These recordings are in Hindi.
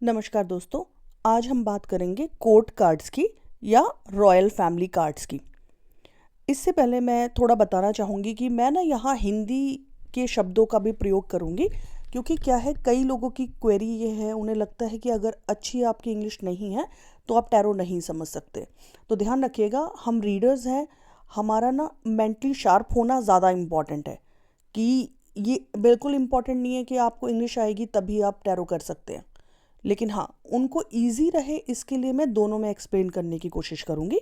नमस्कार दोस्तों। आज हम बात करेंगे कोर्ट कार्ड्स की या रॉयल फैमिली कार्ड्स की। इससे पहले मैं थोड़ा बताना चाहूँगी कि मैं ना यहाँ हिंदी के शब्दों का भी प्रयोग करूँगी, क्योंकि क्या है, कई लोगों की क्वेरी ये है, उन्हें लगता है कि अगर अच्छी आपकी इंग्लिश नहीं है तो आप टैरो नहीं समझ सकते। तो ध्यान रखिएगा, हम रीडर्स हैं, हमारा ना मेंटली शार्प होना ज़्यादा इम्पॉर्टेंट है। कि ये बिल्कुल इम्पॉर्टेंट नहीं है कि आपको इंग्लिश आएगी तभी आप टैरो कर सकते हैं, लेकिन हाँ, उनको ईजी रहे इसके लिए मैं दोनों में एक्सप्लेन करने की कोशिश करूँगी।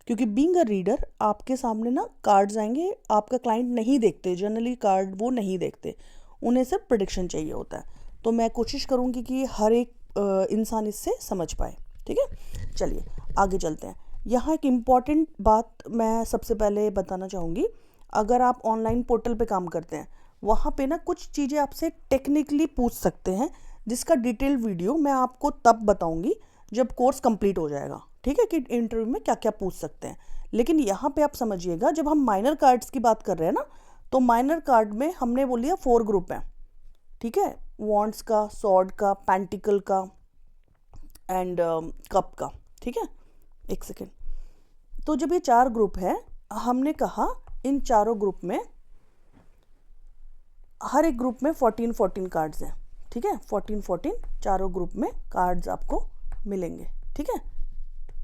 क्योंकि बीइंग अ रीडर आपके सामने ना कार्ड्स आएंगे, आपका क्लाइंट नहीं देखते, जनरली कार्ड वो नहीं देखते, उन्हें सिर्फ प्रिडिक्शन चाहिए होता है। तो मैं कोशिश करूँगी कि हर एक इंसान इससे समझ पाए। ठीक है, चलिए आगे चलते हैं। यहाँ एक इम्पॉर्टेंट बात मैं सबसे पहले बताना चाहूँगी। अगर आप ऑनलाइन पोर्टल पे काम करते हैं, वहाँ पे ना कुछ चीज़ें आपसे टेक्निकली पूछ सकते हैं, जिसका डिटेल वीडियो मैं आपको तब बताऊंगी जब कोर्स कंप्लीट हो जाएगा। ठीक है, कि इंटरव्यू में क्या क्या पूछ सकते हैं। लेकिन यहाँ पे आप समझिएगा, जब हम माइनर कार्ड्स की बात कर रहे हैं ना, तो माइनर कार्ड में हमने बोल लिया 4 ग्रुप हैं। ठीक है, वॉन्ड्स का, सॉर्ड का, पेंटिकल का एंड कप का। ठीक है, एक सेकेंड। तो जब ये 4 ग्रुप है, हमने कहा इन चारों ग्रुप में, हर एक ग्रुप में 14-14 कार्ड्स हैं। ठीक है, 14-14 चारों ग्रुप में कार्ड्स आपको मिलेंगे। ठीक है,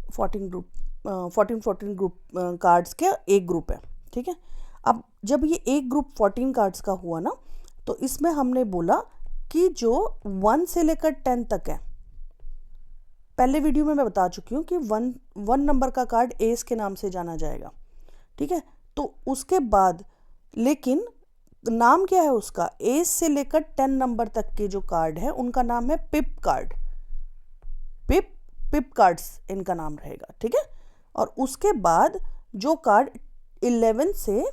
14 ग्रुप कार्ड्स के एक ग्रुप है। ठीक है, अब जब ये एक ग्रुप 14 कार्ड्स का हुआ ना, तो इसमें हमने बोला कि जो 1 से लेकर 10 तक है, पहले वीडियो में मैं बता चुकी हूँ कि वन नंबर का कार्ड एस के नाम से जाना जाएगा। ठीक है, तो उसके बाद लेकिन नाम क्या है उसका, एस से लेकर 10 नंबर तक के जो कार्ड है उनका नाम है पिप कार्ड। पिप कार्ड्स इनका नाम रहेगा। ठीक है, और उसके बाद जो कार्ड 11 से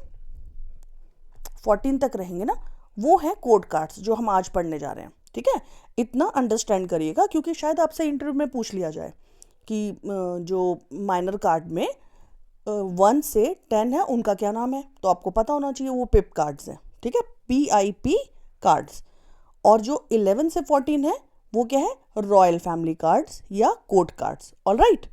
14 तक रहेंगे ना, वो है कोड कार्ड्स, जो हम आज पढ़ने जा रहे हैं। ठीक है, इतना अंडरस्टैंड करिएगा, क्योंकि शायद आपसे इंटरव्यू में पूछ लिया जाए कि जो माइनर कार्ड में 1 से 10 है उनका क्या नाम है, तो आपको पता होना चाहिए वो पिप कार्ड्स हैं। ठीक है, PIP कार्ड्स। और जो 11 से 14 है वो क्या है, रॉयल फैमिली कार्ड्स या कोर्ट कार्ड्स। All right.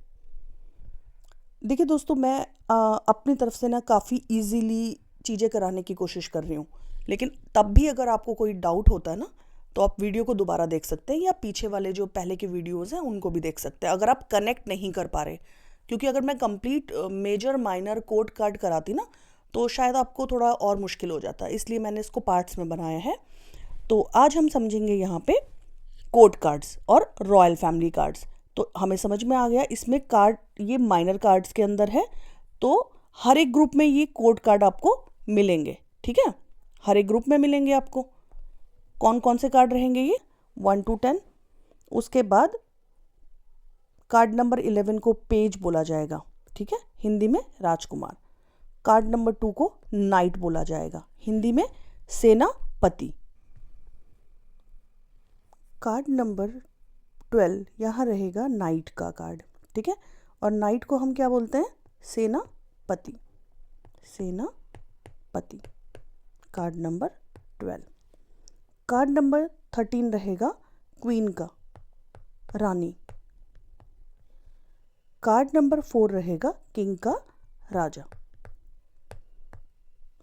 देखिए दोस्तों, मैं अपनी तरफ से ना काफ़ी इजीली चीज़ें कराने की कोशिश कर रही हूँ, लेकिन तब भी अगर आपको कोई डाउट होता है ना, तो आप वीडियो को दोबारा देख सकते हैं, या पीछे वाले जो पहले के वीडियोस हैं उनको भी देख सकते हैं, अगर आप कनेक्ट नहीं कर पा रहे। क्योंकि अगर मैं complete major minor code card कराती ना, तो शायद आपको थोड़ा और मुश्किल हो जाता, इसलिए मैंने इसको पार्ट्स में बनाया है। तो आज हम समझेंगे यहाँ पे कोड कार्ड्स और रॉयल फैमिली कार्ड्स। तो हमें समझ में आ गया, इसमें कार्ड ये माइनर कार्ड्स के अंदर है, तो हर एक ग्रुप में ये कोड कार्ड आपको मिलेंगे। ठीक है, हर एक ग्रुप में मिलेंगे आपको। कौन कौन से कार्ड रहेंगे ये, 1 to 10। उसके बाद कार्ड नंबर 11 को पेज बोला जाएगा। ठीक है, हिंदी में राजकुमार। कार्ड नंबर 2 को नाइट बोला जाएगा, हिंदी में सेनापति। कार्ड नंबर 12 यहाँ रहेगा नाइट का कार्ड। ठीक है, और नाइट को हम क्या बोलते हैं, सेनापति। सेनापति, कार्ड नंबर 12। कार्ड नंबर 13 रहेगा क्वीन का, रानी। कार्ड नंबर 4 रहेगा किंग का, राजा।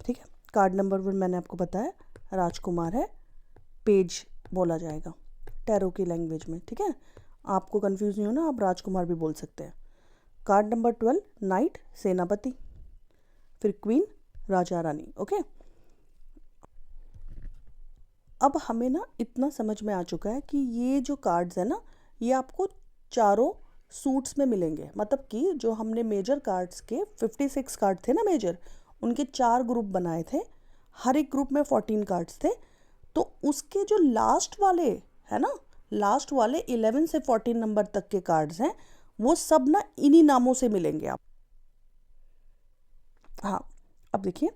ठीक है, कार्ड नंबर 1 मैंने आपको बताया राजकुमार है, पेज बोला जाएगा टैरो की लैंग्वेज में। ठीक है, आपको कंफ्यूज नहीं होना, आप राजकुमार भी बोल सकते हैं। कार्ड नंबर 12 नाइट, सेनापति, फिर क्वीन, राजा रानी। ओके, अब हमें ना इतना समझ में आ चुका है कि ये जो कार्ड्स है ना, ये आपको चारों सूट्स में मिलेंगे। मतलब कि जो हमने मेजर कार्ड्स के 56 कार्ड थे ना मेजर, उनके 4 ग्रुप बनाए थे, हर एक ग्रुप में 14 कार्ड्स थे। तो उसके जो लास्ट वाले है ना, लास्ट वाले 11 से 14 नंबर तक के कार्ड्स हैं, वो सब ना इन्हीं नामों से मिलेंगे आप। हाँ, अब देखिए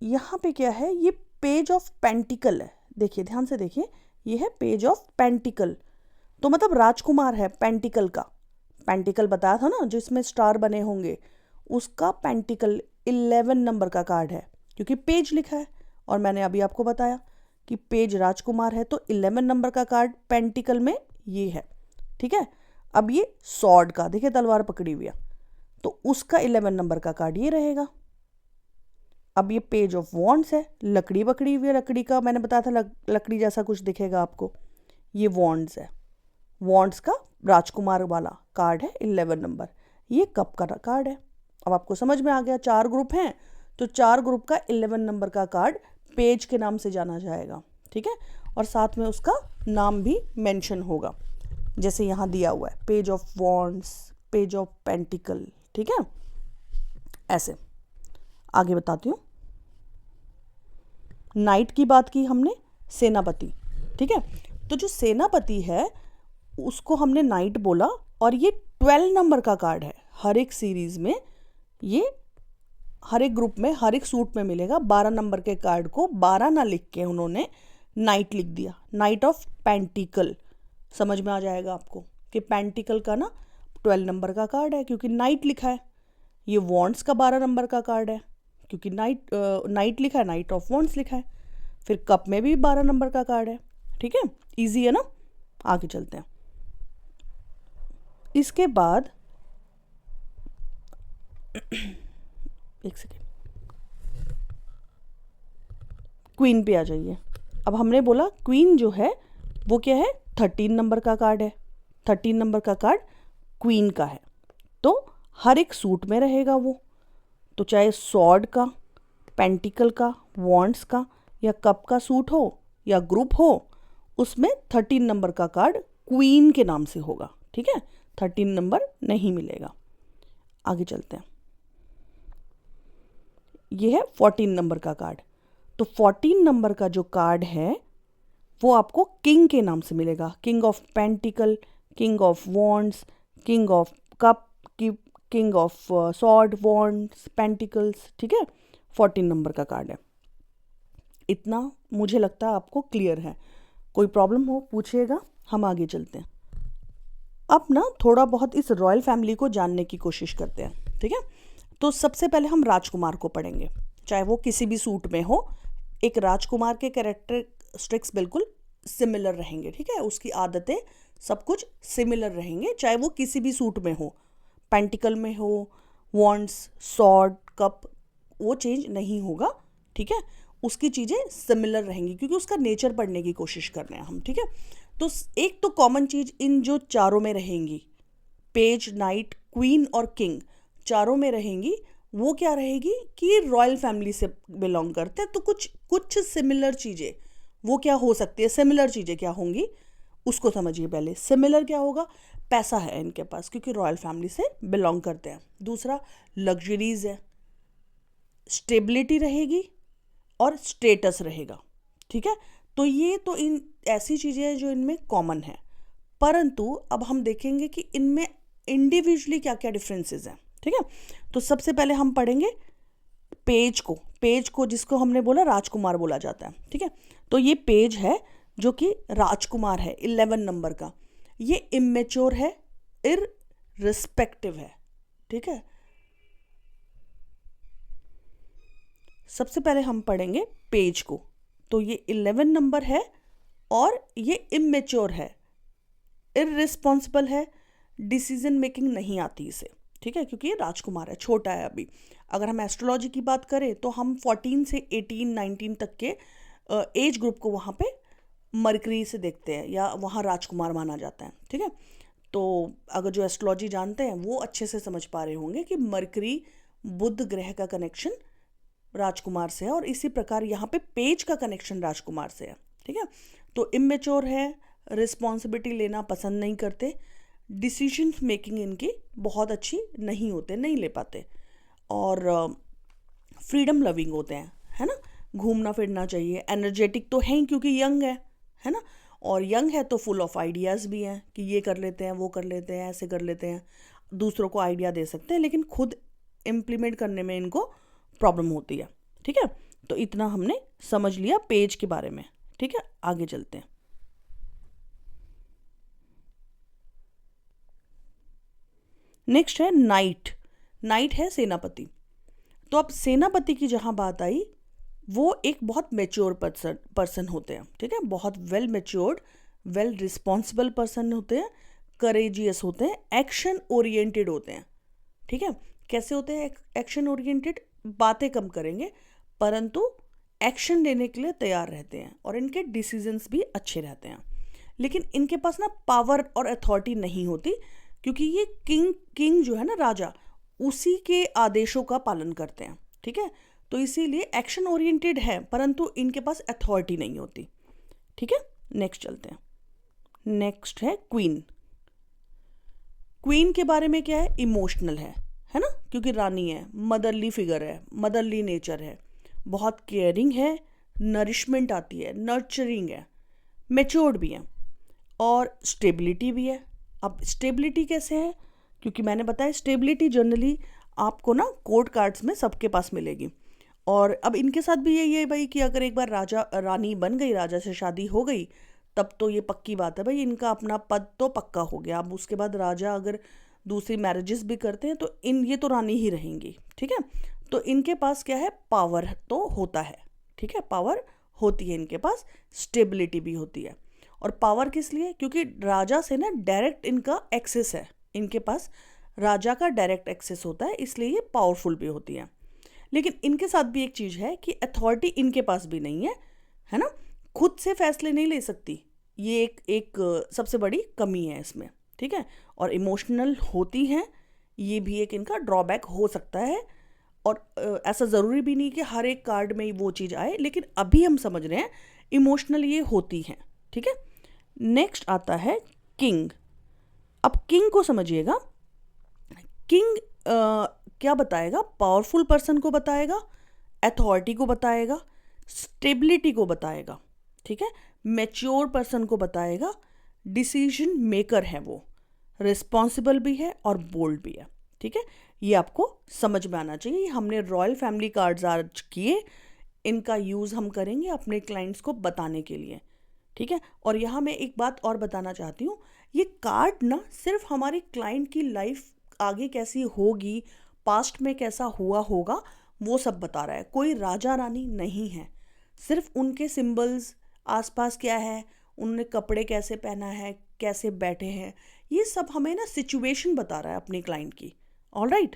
यहाँ पे क्या है, ये पेज ऑफ पेंटिकल है। देखिए ध्यान से देखिए, ये है पेज ऑफ पेंटिकल। तो मतलब राजकुमार है पेंटिकल का, पेंटिकल बताया था ना जिसमें स्टार बने होंगे, उसका पेंटिकल 11 नंबर का कार्ड है, क्योंकि पेज लिखा है। और मैंने अभी आपको बताया कि पेज राजकुमार है, तो 11 नंबर का कार्ड पेंटिकल में ये है, ठीक है। अब ये सॉर्ड का, देखिए तलवार पकड़ी हुई है, तो उसका 11 नंबर का कार्ड ये रहेगा। अब ये पेज ऑफ वॉन्ड्स है, लकड़ी पकड़ी हुई है, लकड़ी का मैंने बताया था लकड़ी जैसा कुछ दिखेगा आपको, ये वॉन्ड्स है, वॉन्ड्स का राजकुमार वाला कार्ड है 11 नंबर। ये कप का कार्ड है। अब आपको समझ में आ गया, 4 ग्रुप हैं तो 4 ग्रुप का 11 नंबर का कार्ड पेज के नाम से जाना जाएगा, ठीक है। और साथ में उसका नाम भी मेंशन होगा, जैसे यहाँ दिया हुआ है, page of wands, page of pentacle, ठीक है। ऐसे आगे बताती हूँ। नाइट की बात की हमने, सेनापति, ठीक है। तो जो सेनापति है उसको हमने नाइट बोला, और ये 12 नंबर का कार्ड है। हर एक सीरीज में ये हर एक ग्रुप में हर एक सूट में मिलेगा। 12 नंबर के कार्ड को 12 ना लिख के उन्होंने नाइट लिख दिया, नाइट ऑफ पेंटिकल। समझ में आ जाएगा आपको कि पेंटिकल का ना 12 नंबर का कार्ड है क्योंकि नाइट लिखा है। ये वॉन्ड्स का 12 नंबर का कार्ड है क्योंकि नाइट लिखा है, नाइट ऑफ वॉन्ड्स लिखा है। फिर कप में भी 12 नंबर का कार्ड है, ठीक है। इजी है ना। आगे चलते हैं। इसके बाद एक सेकेंड, क्वीन पे आ जाइए। अब हमने बोला क्वीन जो है वो क्या है, 13 नंबर का कार्ड है। 13 नंबर का कार्ड क्वीन का है, तो हर एक सूट में रहेगा वो। तो चाहे सॉर्ड का, पेंटिकल का, वॉन्ड्स का या कप का सूट हो या ग्रुप हो, उसमें 13 नंबर का कार्ड क्वीन के नाम से होगा, ठीक है। 13 नंबर नहीं मिलेगा। आगे चलते हैं। ये है 14 नंबर का कार्ड। तो 14 नंबर का जो कार्ड है वो आपको किंग के नाम से मिलेगा। King of pentacle, king of wands, king of cup, king of sword, wands, pentacles, ठीक है। 14 नंबर का कार्ड है। इतना मुझे लगता है आपको क्लियर है। कोई प्रॉब्लम हो पूछिएगा, हम आगे चलते हैं। अब ना थोड़ा बहुत इस रॉयल फैमिली को जानने की कोशिश करते हैं, ठीक है। तो सबसे पहले हम राजकुमार को पढ़ेंगे, चाहे वो किसी भी सूट में हो। एक राजकुमार के कैरेक्टरिस्टिक्स बिल्कुल सिमिलर रहेंगे, ठीक है। उसकी आदतें सब कुछ सिमिलर रहेंगे, चाहे वो किसी भी सूट में हो, पेंटिकल में हो, वॉन्ड्स, सॉर्ड, कप, वो चेंज नहीं होगा, ठीक है। उसकी चीज़ें सिमिलर रहेंगी क्योंकि उसका नेचर पढ़ने की कोशिश कर रहे हैं हम, ठीक है। तो एक तो कॉमन चीज़ इन जो चारों में रहेंगी, पेज, नाइट, क्वीन और किंग, चारों में रहेंगी, वो क्या रहेगी कि रॉयल फैमिली से बिलोंग करते हैं। तो कुछ सिमिलर चीज़ें वो क्या हो सकती है, सिमिलर चीज़ें क्या होंगी उसको समझिए पहले। सिमिलर क्या होगा, पैसा है इनके पास क्योंकि रॉयल फैमिली से बिलोंग करते हैं। दूसरा लग्जरीज है, स्टेबिलिटी रहेगी और स्टेटस रहेगा, ठीक है। तो ये तो इन ऐसी चीज़ें हैं जो इनमें कॉमन है, परंतु अब हम देखेंगे कि इनमें इंडिविजुअली क्या क्या डिफरेंसेस हैं, ठीक है। तो सबसे पहले हम पढ़ेंगे पेज को जिसको हमने बोला राजकुमार बोला जाता है, ठीक है। तो ये पेज है जो कि राजकुमार है 11 नंबर का। ये इमेच्योर है, इररिस्पेक्टिव है, ठीक है। सबसे पहले हम पढ़ेंगे पेज को। तो ये 11 नंबर है और ये इमेच्योर है, इररिस्पॉन्सिबल है, डिसीजन मेकिंग नहीं आती इसे, ठीक है, क्योंकि ये राजकुमार है, छोटा है अभी। अगर हम एस्ट्रोलॉजी की बात करें तो हम 14 से 18, 19 तक के एज ग्रुप को वहाँ पे मरकरी से देखते हैं या वहाँ राजकुमार माना जाता है, ठीक है। तो अगर जो एस्ट्रोलॉजी जानते हैं वो अच्छे से समझ पा रहे होंगे कि मरकरी बुध ग्रह का कनेक्शन राजकुमार से है, और इसी प्रकार यहाँ पे पेज का कनेक्शन राजकुमार से है, ठीक है। तो इमेच्योर है, रिस्पॉन्सिबिलिटी लेना पसंद नहीं करते, डिसीजन मेकिंग इनकी बहुत अच्छी नहीं होते, नहीं ले पाते, और फ्रीडम लविंग होते हैं, है ना। घूमना फिरना चाहिए, एनर्जेटिक तो है ही क्योंकि यंग है ना। और यंग है तो फुल ऑफ आइडियाज़ भी हैं कि ये कर लेते हैं, वो कर लेते हैं, ऐसे कर लेते हैं, दूसरों को आइडिया दे सकते हैं, लेकिन खुद इम्प्लीमेंट करने में इनको प्रॉब्लम होती है, ठीक है। तो इतना हमने समझ लिया पेज के बारे में, ठीक है। आगे चलते हैं। नेक्स्ट है नाइट है सेनापति। तो अब सेनापति की जहाँ बात आई, वो एक बहुत मेच्योर पर्सन होते हैं, ठीक है, बहुत well matured, well responsible person होते हैं, करेजियस होते हैं, एक्शन ओरिएंटेड होते हैं। ठीक है, कैसे होते हैं एक्शन ओरिएंटेड? बातें कम करेंगे परंतु एक्शन लेने के लिए तैयार रहते हैं और इनके डिसीजंस भी अच्छे रहते हैं। लेकिन इनके पास ना पावर और अथॉरिटी नहीं होती, क्योंकि ये किंग जो है ना, राजा, उसी के आदेशों का पालन करते हैं। ठीक है, तो इसीलिए एक्शन ओरिएंटेड है परंतु इनके पास अथॉरिटी नहीं होती। ठीक है, नेक्स्ट चलते हैं। नेक्स्ट है क्वीन। क्वीन के बारे में क्या है? इमोशनल है ना, क्योंकि रानी है, मदरली फिगर है, मदरली नेचर है, बहुत केयरिंग है, नरिशमेंट आती है, नर्चरिंग है, मेच्योर्ड भी है और स्टेबिलिटी भी है। अब स्टेबिलिटी कैसे है? क्योंकि मैंने बताया स्टेबिलिटी जनरली आपको ना कोर्ट कार्ड्स में सबके पास मिलेगी। और अब इनके साथ भी यही है भाई कि अगर एक बार राजा रानी बन गई, राजा से शादी हो गई, तब तो ये पक्की बात है भाई, इनका अपना पद तो पक्का हो गया। अब उसके बाद राजा अगर दूसरी मैरिजेस भी करते हैं तो ये तो रानी ही रहेंगी। ठीक है, तो इनके पास क्या है? पावर तो होता है। ठीक है, पावर होती है इनके पास, स्टेबिलिटी भी होती है। और पावर किस लिए? क्योंकि राजा से ना डायरेक्ट इनका एक्सेस है, इनके पास राजा का डायरेक्ट एक्सेस होता है, इसलिए ये पावरफुल भी होती है। लेकिन इनके साथ भी एक चीज़ है कि अथॉरिटी इनके पास भी नहीं है ना, खुद से फैसले नहीं ले सकती। ये एक सबसे बड़ी कमी है इसमें। ठीक है, और इमोशनल होती हैं, ये भी एक इनका ड्रॉबैक हो सकता है। और ऐसा ज़रूरी भी नहीं कि हर एक कार्ड में वो चीज़ आए, लेकिन अभी हम समझ रहे हैं इमोशनल ये होती हैं। ठीक है, नेक्स्ट आता है किंग। अब किंग को समझिएगा। किंग क्या बताएगा? पावरफुल पर्सन को बताएगा, अथॉरिटी को बताएगा, स्टेबिलिटी को बताएगा। ठीक है, मैच्योर पर्सन को बताएगा, डिसीजन मेकर है वो, रिस्पॉन्सिबल भी है और बोल्ड भी है। ठीक है, ये आपको समझ में आना चाहिए। हमने रॉयल फैमिली कार्ड्स आज किए, इनका यूज़ हम करेंगे अपने क्लाइंट्स को बताने के लिए। ठीक है, और यहाँ मैं एक बात और बताना चाहती हूँ, ये कार्ड ना सिर्फ हमारी क्लाइंट की लाइफ आगे कैसी होगी, पास्ट में कैसा हुआ होगा, वो सब बता रहा है। कोई राजा रानी नहीं है, सिर्फ उनके सिंबल्स, आसपास क्या है, उन्होंने कपड़े कैसे पहना है, कैसे बैठे हैं, ये सब हमें ना सिचुएशन बता रहा है अपनी क्लाइंट की। ऑलराइट,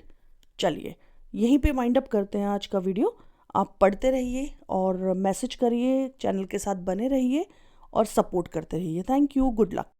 चलिए यहीं पे वाइंड अप करते हैं आज का वीडियो। आप पढ़ते रहिए और मैसेज करिए, चैनल के साथ बने रहिए और सपोर्ट करते रहिए। Thank you, good luck.